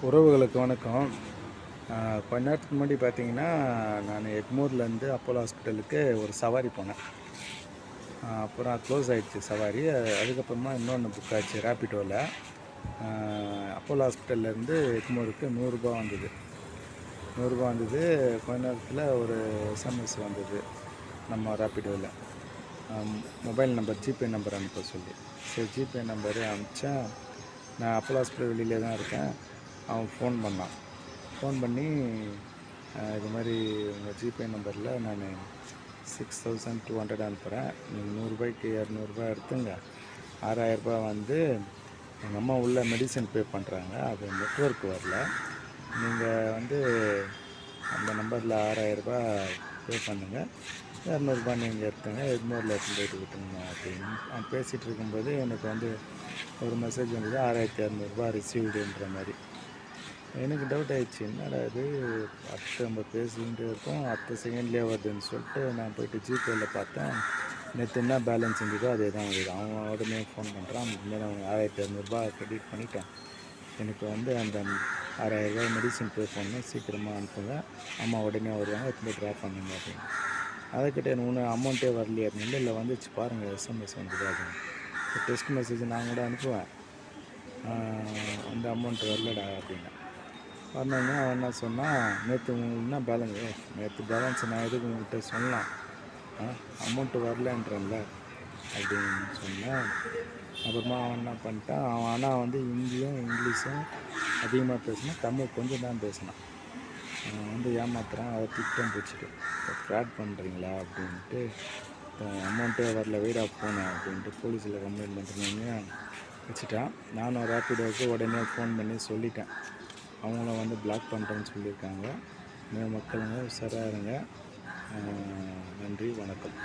உறவுகளுக்கு வணக்கம். கொஞ்ச நேரத்துக்கு முன்னாடி பார்த்தீங்கன்னா, நான் எக்மோர்லேருந்து அப்போலோ ஹாஸ்பிட்டலுக்கு ஒரு சவாரி போனேன். அப்புறம் க்ளோஸ் ஆயிடுச்சு சவாரி. அதுக்கப்புறமா இன்னொன்று புக் ஆச்சு ரேப்பிடோவில். அப்போலோ ஹாஸ்பிட்டல்லேருந்து எக்மோருக்கு ரூ. 100 வந்தது. வந்தது. கொஞ்ச நேரத்தில் ஒரு எஸ்எம்எஸ் வந்தது நம்ம ரேப்பிடோவில். மொபைல் நம்பர், ஜிபே நம்பர் அனுப்ப சொல்லி. சரி, ஜிபே நம்பரு அனுப்பிச்சேன். நான் அப்போலோ ஹாஸ்பிட்டல் வெளியிலே தான் இருக்கேன். அவன் ஃபோன் பண்ணான். ஃபோன் பண்ணி இது மாதிரி உங்கள் ஜிபே நம்பரில் நான் 6200 அனுப்புகிறேன். நீங்கள் ரூ. 100க்கு எடுத்துங்க. ரூ. 6000 வந்து எங்கள் அம்மா உள்ள மெடிசன் பே பண்ணுறாங்க. அது நெட்வொர்க் வரல. நீங்கள் வந்து அந்த நம்பரில் ரூ. 6000 பே பண்ணுங்கள். ரூ. 200 நீங்கள் எடுத்துங்க. எக்மோரில் எடுத்துன்னு போயிட்டு விட்டுருங்க அப்படின்னு அவன் பேசிகிட்டு இருக்கும்போது எனக்கு வந்து ஒரு மெசேஜ் வந்தது, 6200 ரிசீவ்டுன்ற மாதிரி. எனக்கு டவுட் ஆகிடுச்சு, என்னடா இது 10 நம்ம பேசிக்கிட்டு இருக்கோம், அடுத்த செகண்ட்லேயே வருதுன்னு சொல்லிட்டு நான் போய்ட்டு ஜிபேயில் பார்த்தேன். நேற்று என்ன பேலன்ஸ் இருந்ததோ அதே தான் வருது. அவன் உடனே ஃபோன் பண்ணுறான், இதுமாரி அவன் 6200 கிரெடிட் பண்ணிட்டேன். எனக்கு வந்து அந்த 6000 மெடிசன் பே பண்ணணும், சீக்கிரமாக அனுப்புங்க, அம்மா உடனே வருவாங்க, எடுத்து போய் ட்ராப் பண்ணுங்க அப்படின்னு. அதை கிட்டே எனக்கு ஒன்றும் அமௌண்ட்டே வரலையே அப்படின்னு. இல்லை வந்துச்சு பாருங்கள், எஸ்எம்எஸ் வந்துது அப்படின்னு. டெஸ்ட் மெசேஜ் நான் கூட அனுப்புவேன், அந்த அமௌண்ட் வரலடா அப்படின்னு. வரணுன்னு அவன் என்ன சொன்னான், நேற்று உங்களுக்கு என்ன பேலன்ஸு, நேற்று பேலன்ஸ் நான் எதுக்கு உங்கள்கிட்ட சொல்லலாம், அமௌண்ட்டு வரலன்றேன்ல அப்படின்னு சொன்னேன். அப்புறமா அவன் என்ன பண்ணிட்டான், அவன் ஆனால் வந்து ஹிந்தியும் இங்கிலீஷும் அதிகமாக பேசினான், தமிழ் கொஞ்சம் தான் பேசினான். அவன் வந்து ஏமாத்துறான். அதை திட்டம் பிடிச்சிட்டு ஃப்ராட் பண்ணுறீங்களா அப்படின்ட்டு, அமௌண்ட்டே வரல, வெயிடா போனேன் அப்படின்ட்டு போலீஸில் கம்ப்ளைண்ட் பண்ணுறீங்க வச்சுட்டான். நானும் ரேப்பிடோவுக்கு உடனே ஃபோன் பண்ணி சொல்லிட்டேன். அவங்கள வந்து பிளாக் பண்ணுறேன்னு சொல்லியிருக்காங்க. மக்களுங்க உஷாராக இருங்க. நன்றி, வணக்கம்.